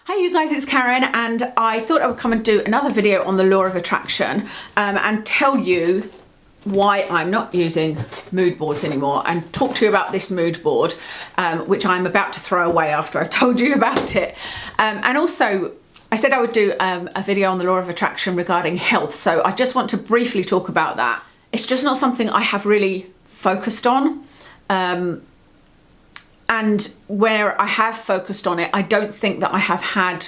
Hi you guys, it's Karen, and I thought I would come and do another video on the law of attraction and tell you why I'm not using mood boards anymore, and talk to you about this mood board which I'm about to throw away after I've told you about it. And also I said I would do a video on the law of attraction regarding health, so I just want to briefly talk about that. It's just not something I have really focused on. And where I have focused on it, I don't think that I have had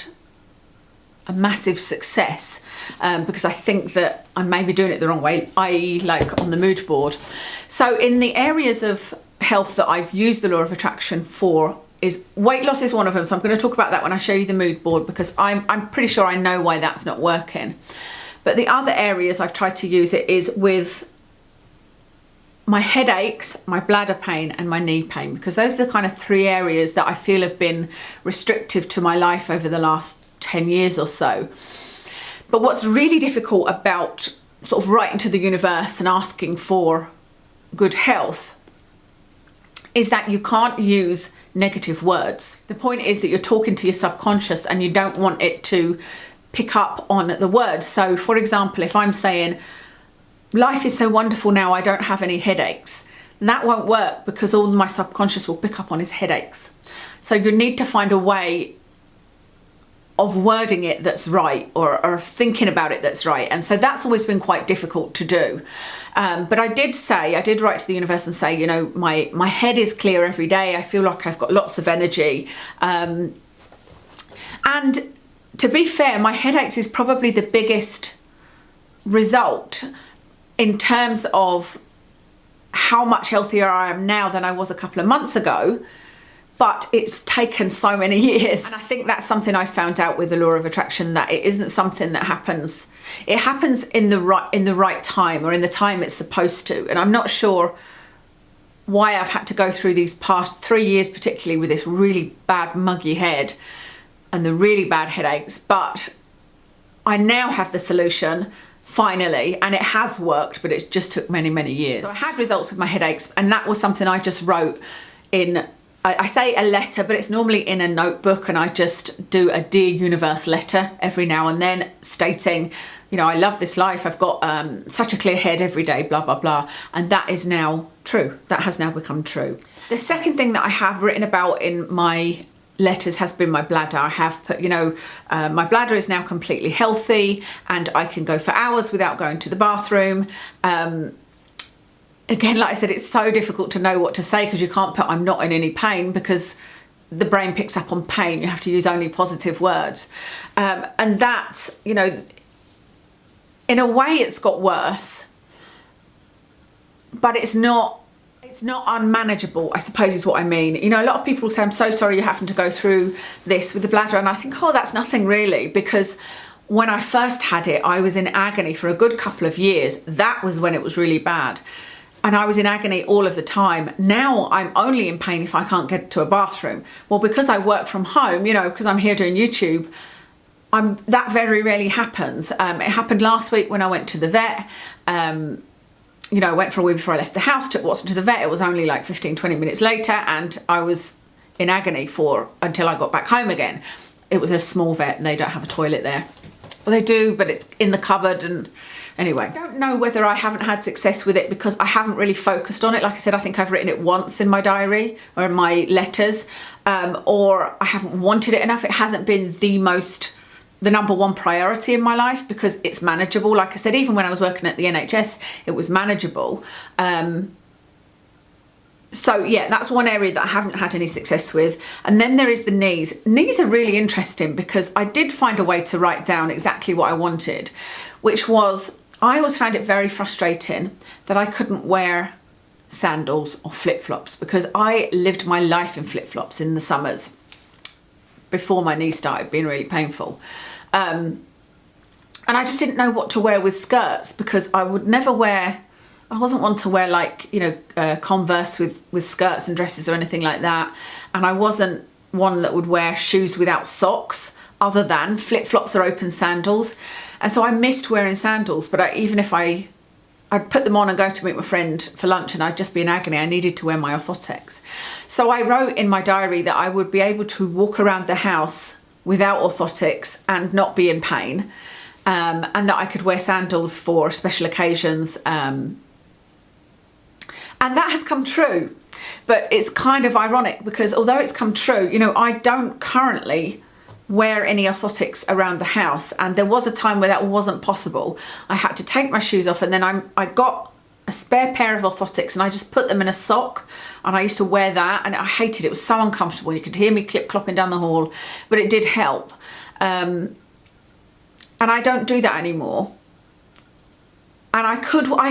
a massive success because I think that I may be doing it the wrong way, i.e. like on the mood board. So in the areas of health that I've used the law of attraction for, is weight loss is one of them. So I'm going to talk about that when I show you the mood board, because I'm pretty sure I know why that's not working. But the other areas I've tried to use it is with my headaches, my bladder pain and my knee pain, because those are the kind of three areas that I feel have been restrictive to my life over the last 10 years or so. But what's really difficult about sort of writing to the universe and asking for good health is that you can't use negative words. The point is that you're talking to your subconscious and you don't want it to pick up on the words. So for example, if I'm saying, life is so wonderful now, I don't have any headaches, that won't work because all my subconscious will pick up on is headaches. So you need to find a way of wording it that's right, or thinking about it that's right. And so that's always been quite difficult to do. But I did write to the universe and say, you know, my head is clear every day. I feel like I've got lots of energy. And to be fair, my headaches is probably the biggest result in terms of how much healthier I am now than I was a couple of months ago, but it's taken so many years. And I think that's something I found out with the law of attraction, that it isn't something that happens. It happens in the right time, or in the time it's supposed to. And I'm not sure why I've had to go through these past 3 years, particularly with this really bad muggy head and the really bad headaches, but I now have the solution finally, and it has worked, but it just took many years. So I had results with my headaches, and that was something I just wrote in, I say a letter, but it's normally in a notebook, and I just do a Dear Universe letter every now and then stating, you know, I love this life, I've got such a clear head every day, blah blah blah. And that is now true. That has now become true. The second thing that I have written about in my letters has been my bladder. I have put, you know, my bladder is now completely healthy and I can go for hours without going to the bathroom. Again, like I said, it's so difficult to know what to say because you can't put I'm not in any pain, because the brain picks up on pain. You have to use only positive words. And that, you know, in a way it's got worse, but it's not unmanageable, I suppose is what I mean. You know, a lot of people say, I'm so sorry you're having to go through this with the bladder. And I think, oh, that's nothing really, because when I first had it, I was in agony for a good couple of years. That was when it was really bad. And I was in agony all of the time. Now I'm only in pain if I can't get to a bathroom. Well, because I work from home, you know, because I'm here doing YouTube, that very rarely happens. It happened last week when I went to the vet. You know, I went for a wee before I left the house, took Watson to the vet. It was only like 15-20 minutes later, and I was in agony until I got back home again. It was a small vet and they don't have a toilet there. Well, they do, but it's in the cupboard. And anyway, I don't know whether I haven't had success with it because I haven't really focused on it. Like I said, I think I've written it once in my diary or in my letters, or I haven't wanted it enough. It hasn't been the number one priority in my life because it's manageable. Like I said, even when I was working at the NHS, it was manageable. So yeah, that's one area that I haven't had any success with. And then there is the knees. Knees are really interesting because I did find a way to write down exactly what I wanted, which was, I always found it very frustrating that I couldn't wear sandals or flip-flops, because I lived my life in flip-flops in the summers before my knee started being really painful. And I just didn't know what to wear with skirts, because I wasn't one to wear, like, you know, Converse with skirts and dresses or anything like that. And I wasn't one that would wear shoes without socks other than flip-flops or open sandals. And so I missed wearing sandals, but even if I'd put them on and go to meet my friend for lunch and I'd just be in agony, I needed to wear my orthotics. So I wrote in my diary that I would be able to walk around the house without orthotics and not be in pain, and that I could wear sandals for special occasions. And that has come true. But it's kind of ironic because although it's come true, you know, I don't currently wear any orthotics around the house. And there was a time where that wasn't possible. I had to take my shoes off, and then I got a spare pair of orthotics and I just put them in a sock, and I used to wear that, and I hated it. It was so uncomfortable. You could hear me clip-clopping down the hall, but it did help. And I don't do that anymore. And I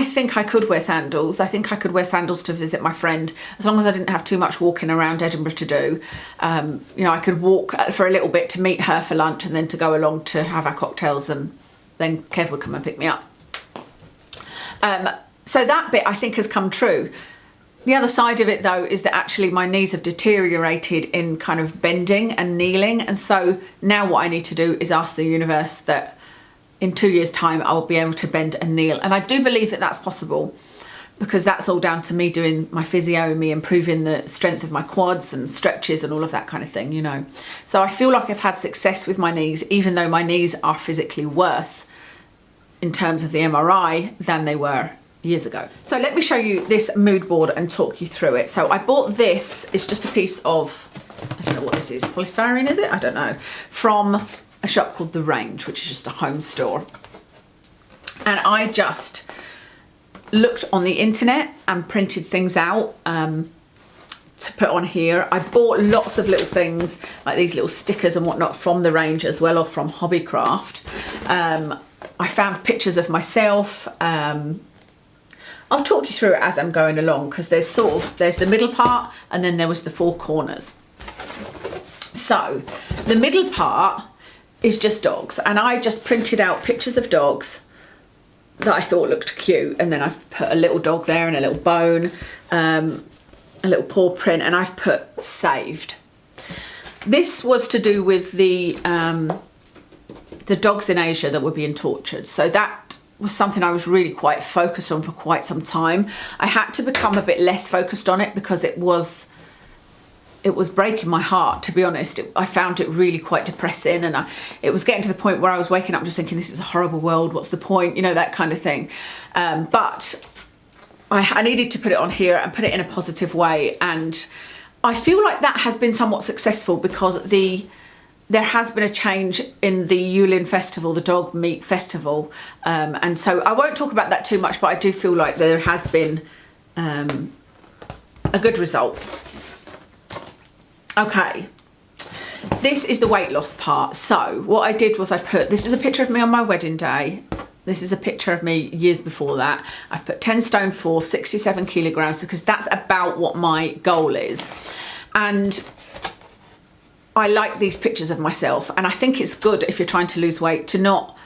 think I could wear sandals. I think I could wear sandals to visit my friend, as long as I didn't have too much walking around Edinburgh to do. You know, I could walk for a little bit to meet her for lunch, and then to go along to have our cocktails, and then Kev would come and pick me up. So that bit I think has come true. The other side of it though is that actually my knees have deteriorated in kind of bending and kneeling. And so now what I need to do is ask the universe that in 2 years' time I will be able to bend and kneel. And I do believe that that's possible, because that's all down to me doing my physio, me improving the strength of my quads and stretches and all of that kind of thing, you know. So I feel like I've had success with my knees, even though my knees are physically worse in terms of the MRI than they were years ago. So let me show you this mood board and talk you through it. So I bought this, it's just a piece of, I don't know what this is, polystyrene is it? I don't know, from a shop called The Range, which is just a home store. And I just looked on the internet and printed things out to put on here. I bought lots of little things like these little stickers and whatnot from The Range as well, or from Hobbycraft. I found pictures of myself. I'll talk you through it as I'm going along, because there's the middle part, and then there was the four corners. So the middle part is just dogs, and I just printed out pictures of dogs that I thought looked cute, and then I've put a little dog there and a little bone, a little paw print, and I've put saved. This was to do with the dogs in Asia that were being tortured. So that was something I was really quite focused on for quite some time. I had to become a bit less focused on it because it was breaking my heart, to be honest. I found it really quite depressing, and it was getting to the point where I was waking up just thinking, this is a horrible world, what's the point, you know, that kind of thing. But I needed to put it on here and put it in a positive way, and I feel like that has been somewhat successful, because there has been a change in the Yulin Festival, the dog meat festival, and so I won't talk about that too much, but I do feel like there has been a good result. Okay, this is the weight loss part. So what I did was this is a picture of me on my wedding day. This is a picture of me years before that. I've put 10 stone 4, 67 kilograms, because that's about what my goal is. And I like these pictures of myself, and I think it's good if you're trying to lose weight to not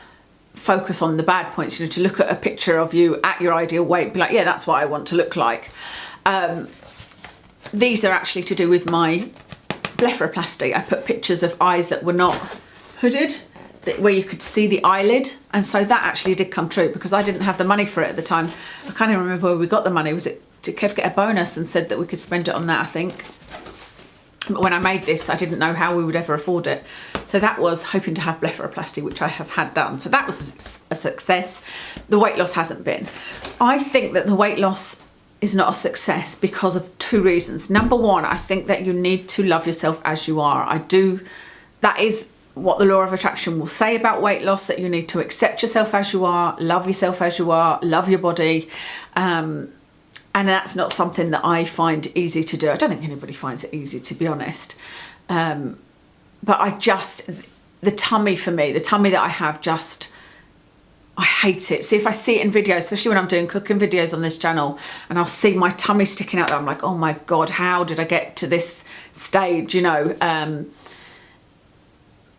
focus on the bad points, you know, to look at a picture of you at your ideal weight, be like, yeah, that's what I want to look like. These are actually to do with my blepharoplasty. I put pictures of eyes that were not hooded, where you could see the eyelid, and so that actually did come true, because I didn't have the money for it at the time. I can't even remember where we got the money. Did Kev get a bonus and said that we could spend it on that, I think? But when I made this, I didn't know how we would ever afford it. So that was hoping to have blepharoplasty, which I have had done. So that was a success. The weight loss hasn't been. I think that the weight loss is not a success because of two reasons. Number one, I think that you need to love yourself as you are. That is what the law of attraction will say about weight loss, that you need to accept yourself as you are, love yourself as you are, love your body. And that's not something that I find easy to do. I don't think anybody finds it easy, to be honest. But the tummy for me, the tummy that I have, I hate it. See, if I see it in videos, especially when I'm doing cooking videos on this channel, and I'll see my tummy sticking out there, I'm like, oh my God, how did I get to this stage, you know?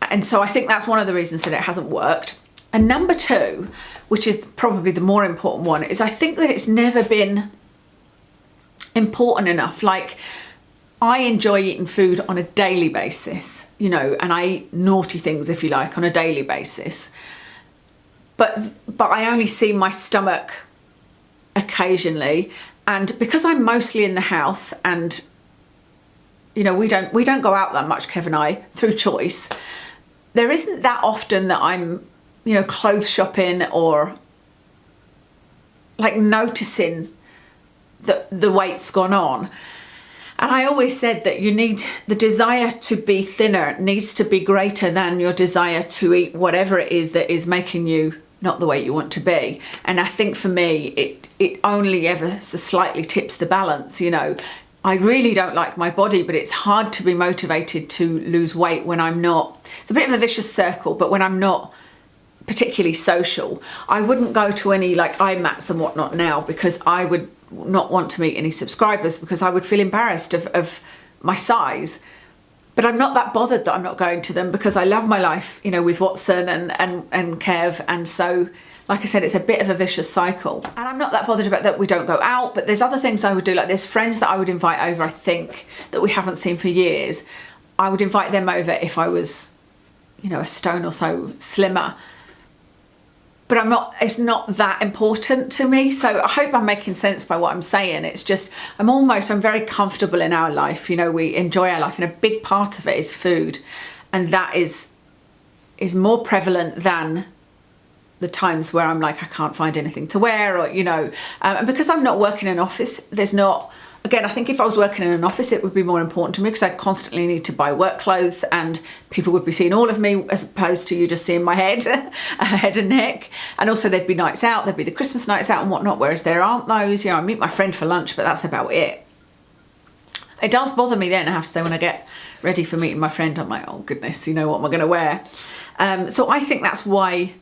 And so I think that's one of the reasons that it hasn't worked. And number two, which is probably the more important one, is I think that it's never been important enough. Like, I enjoy eating food on a daily basis, you know, and I eat naughty things, if you like, on a daily basis. But I only see my stomach occasionally, and because I'm mostly in the house, and you know, we don't go out that much, Kev and I, through choice. there isn't that often that I'm, you know, clothes shopping or like noticing that the weight's gone on. And I always said that you need, the desire to be thinner needs to be greater than your desire to eat whatever it is that is making you not the weight you want to be. And I think for me, it only ever so slightly tips the balance, you know. I really don't like my body, but it's hard to be motivated to lose weight when I'm not. It's a bit of a vicious circle, but when I'm not particularly social. I wouldn't go to any like IMATs and whatnot now, because I would not want to meet any subscribers, because I would feel embarrassed of my size. But I'm not that bothered that I'm not going to them, because I love my life, you know, with Watson and Kev. And so, like I said, it's a bit of a vicious cycle. And I'm not that bothered about that we don't go out, but there's other things I would do. Like there's friends that I would invite over, I think, that we haven't seen for years. I would invite them over if I was, you know, a stone or so slimmer. But it's not that important to me. So I hope I'm making sense by what I'm saying. It's just, I'm very comfortable in our life. You know, we enjoy our life, and a big part of it is food. And that is more prevalent than the times where I'm like, I can't find anything to wear, or, you know, and because I'm not working in an office, there's not, again, I think if I was working in an office, it would be more important to me, because I constantly need to buy work clothes and people would be seeing all of me, as opposed to you just seeing my head, head and neck. And also there'd be nights out, there'd be the Christmas nights out and whatnot, whereas there aren't those. You know, I meet my friend for lunch, but that's about it. It does bother me then, I have to say, when I get ready for meeting my friend, I'm like, oh goodness, you know, what am I going to wear? So I think that's why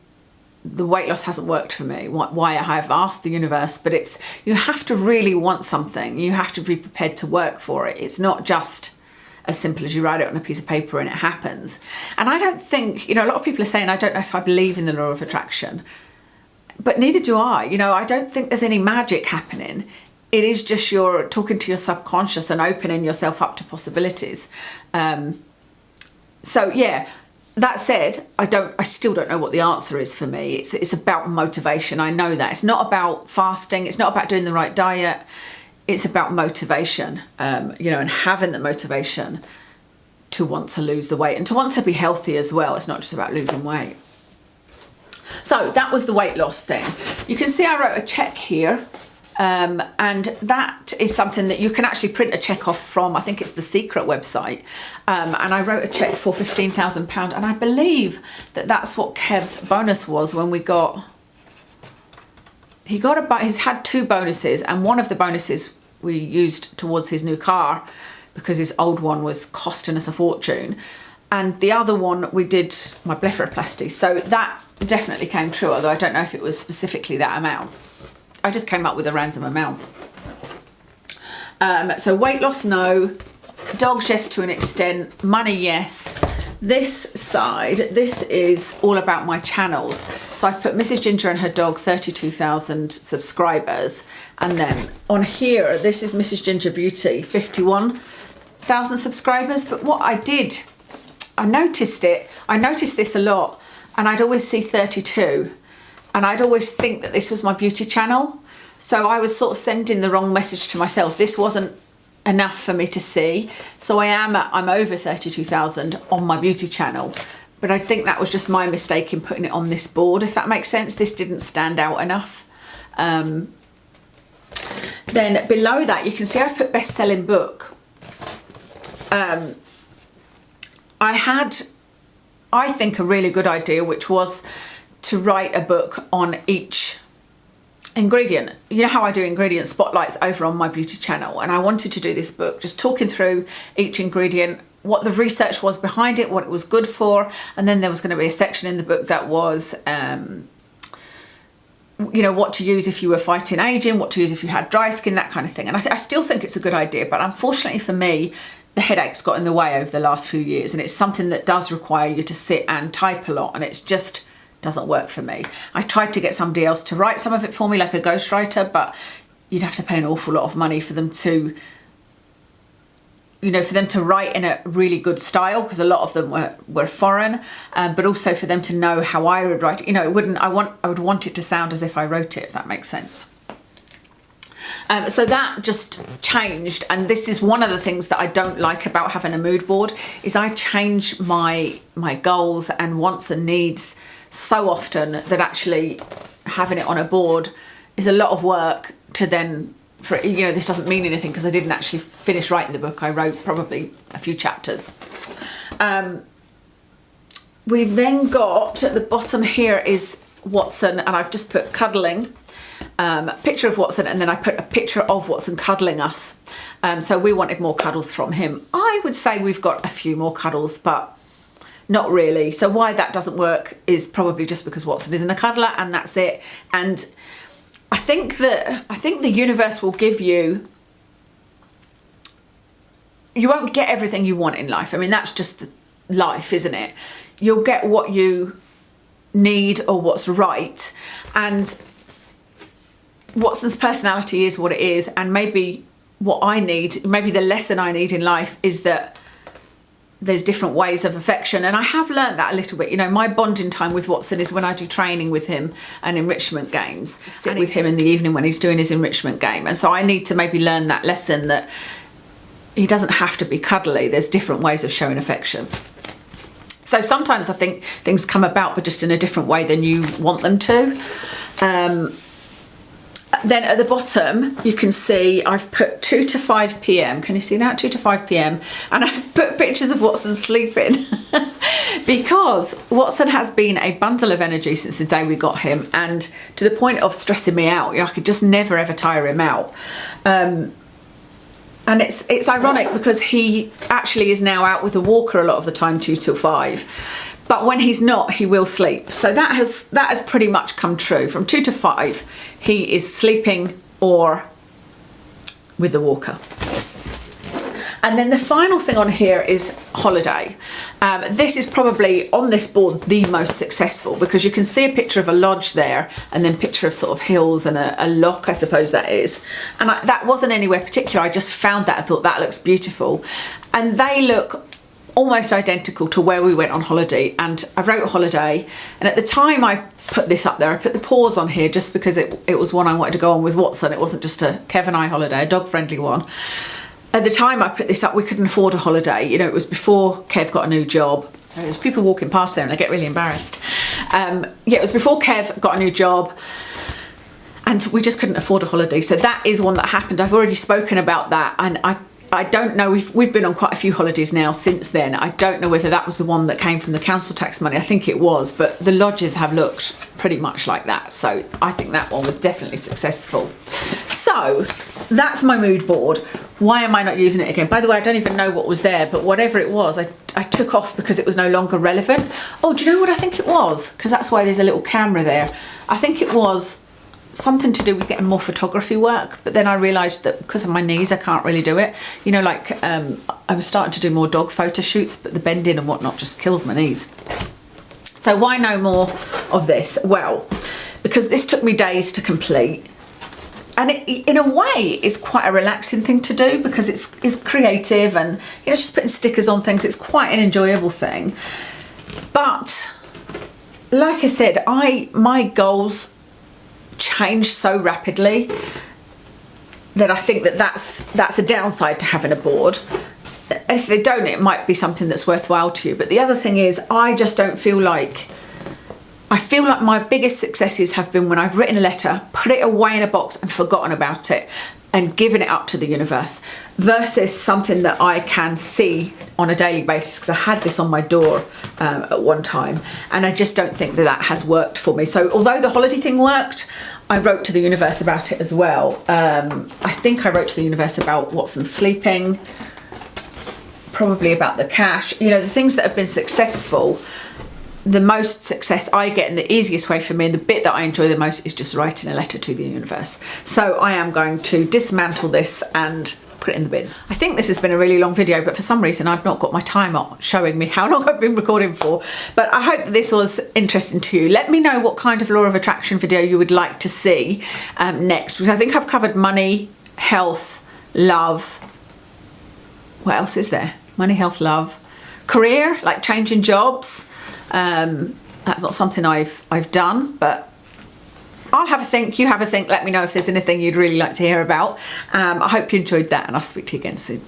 the weight loss hasn't worked for me, why I have asked the universe. But it's, you have to really want something. You have to be prepared to work for it. It's not just as simple as you write it on a piece of paper and it happens. And I don't think, you know, a lot of people are saying, I don't know if I believe in the law of attraction, but neither do I. You know, I don't think there's any magic happening. It is just you're talking to your subconscious and opening yourself up to possibilities. So yeah, that said, I still don't know what the answer is for me. It's about motivation. I know that. It's not about fasting. It's not about doing the right diet. It's about motivation, you know, and having the motivation to want to lose the weight and to want to be healthy as well. It's not just about losing weight. So that was the weight loss thing. You can see I wrote a check here. And that is something that you can actually print a check off from, I think it's the Secret website. And I wrote a check for £15,000, and I believe that that's what Kev's bonus was when we got, he's had 2 bonuses, and one of the bonuses we used towards his new car because his old one was costing us a fortune. And the other one we did my blepharoplasty. So that definitely came true, although I don't know if it was specifically that amount. I just came up with a random amount. So weight loss, no. Dogs, yes, to an extent. Money, yes. This side, this is all about my channels. So I've put Mrs. Ginger and her dog, 32,000 subscribers. And then on here, this is Mrs. Ginger Beauty, 51,000 subscribers. But what I did, I noticed this a lot, and I'd always see 32. And I'd always think that this was my beauty channel. So I was sort of sending the wrong message to myself. This wasn't enough for me to see. So I'm over 32,000 on my beauty channel. But I think that was just my mistake in putting it on this board, if that makes sense. This didn't stand out enough. Then below that, you can see I've put best-selling book. I had, I think, a really good idea, which was to write a book on each ingredient. You know how I do ingredient spotlights over on my beauty channel, and I wanted to do this book just talking through each ingredient, what the research was behind it, what it was good for, and then there was going to be a section in the book that was you know, what to use if you were fighting aging, what to use if you had dry skin, that kind of thing. And I still think it's a good idea, but unfortunately for me, the headaches got in the way over the last few years, and it's something that does require you to sit and type a lot, and it's just doesn't work for me. I tried to get somebody else to write some of it for me, like a ghostwriter, but you'd have to pay an awful lot of money for them to, you know, for them to write in a really good style, because a lot of them were foreign, but also for them to know how I would write it. You know, I would want it to sound as if I wrote it, if that makes sense. So that just changed, and this is one of the things that I don't like about having a mood board, is I change my goals and wants and needs so often that actually having it on a board is a lot of work to then, for, you know, this doesn't mean anything because I didn't actually finish writing the book. I wrote probably a few chapters. We've then got at the bottom here is Watson, and I've just put cuddling, a picture of Watson, and then I put a picture of Watson cuddling us. So we wanted more cuddles from him. I would say we've got a few more cuddles, but not really. So why that doesn't work is probably just because Watson isn't a cuddler, and that's it. And I think the universe will give you. You won't get everything you want in life. I mean, that's just life, isn't it? You'll get what you need or what's right, and Watson's personality is what it is, and maybe what I need, maybe the lesson I need in life is that there's different ways of affection, and I have learned that a little bit. You know, my bonding time with Watson is when I do training with him and enrichment games, sit with him in the evening when he's doing his enrichment game, and so I need to maybe learn that lesson that he doesn't have to be cuddly. There's different ways of showing affection. So sometimes I think things come about, but just in a different way than you want them to. Then at the bottom, you can see I've put 2 to 5 p.m. Can you see that? 2 to 5 p.m. And I've put pictures of Watson sleeping because Watson has been a bundle of energy since the day we got him, and to the point of stressing me out. You know, I could just never ever tire him out. And it's ironic because he actually is now out with a walker a lot of the time, 2 till 5. But when he's not, he will sleep. So that has pretty much come true. From 2 to 5, he is sleeping or with the walker. And then the final thing on here is holiday. This is probably on this board the most successful because you can see a picture of a lodge there, and then picture of sort of hills and a loch, I suppose that is. And that wasn't anywhere particular. I just found that and thought that looks beautiful. And they look almost identical to where we went on holiday, and I wrote holiday, and at the time I put this up there, I put the pause on here just because it was one I wanted to go on with Watson. It wasn't just a Kev and I holiday, a dog friendly one. At the time I put this up, we couldn't afford a holiday. You know, it was before Kev got a new job. So there's people walking past there and I get really embarrassed. Yeah, it was before Kev got a new job and we just couldn't afford a holiday. So that is one that happened. I've already spoken about that, and I don't know, we've been on quite a few holidays now since then. I don't know whether that was the one that came from the council tax money. I think it was, but the lodges have looked pretty much like that. So I think that one was definitely successful. So that's my mood board. Why am I not using it again? By the way, I don't even know what was there, but whatever it was, I took off because it was no longer relevant. Oh, do you know what I think it was? Because that's why there's a little camera there. I think it was something to do with getting more photography work, but then I realised that because of my knees I can't really do it. You know, like I was starting to do more dog photo shoots, but the bending and whatnot just kills my knees. So why no more of this? Well, because this took me days to complete, and it, in a way, is quite a relaxing thing to do because it's creative, and you know, just putting stickers on things, it's quite an enjoyable thing. But like I said, my goals change so rapidly that I think that's a downside to having a board. If they don't, it might be something that's worthwhile to you. But the other thing is, I just don't feel like, I feel like my biggest successes have been when I've written a letter, put it away in a box and forgotten about it and given it up to the universe, versus something that I can see on a daily basis, because I had this on my door at one time, and I just don't think that has worked for me. So although the holiday thing worked, I wrote to the universe about it as well. I think I wrote to the universe about Watson sleeping, probably about the cash, you know, the things that have been successful. The most success I get, and the easiest way for me, and the bit that I enjoy the most, is just writing a letter to the universe. So I am going to dismantle this and put it in the bin. I think this has been a really long video, but for some reason I've not got my timer showing me how long I've been recording for. But I hope that this was interesting to you. Let me know what kind of law of attraction video you would like to see next, because I think I've covered money, health, love. What else is there? Money, health, love, career, like changing jobs. That's not something I've done, but I'll have a think, you have a think, let me know if there's anything you'd really like to hear about. I hope you enjoyed that, and I'll speak to you again soon.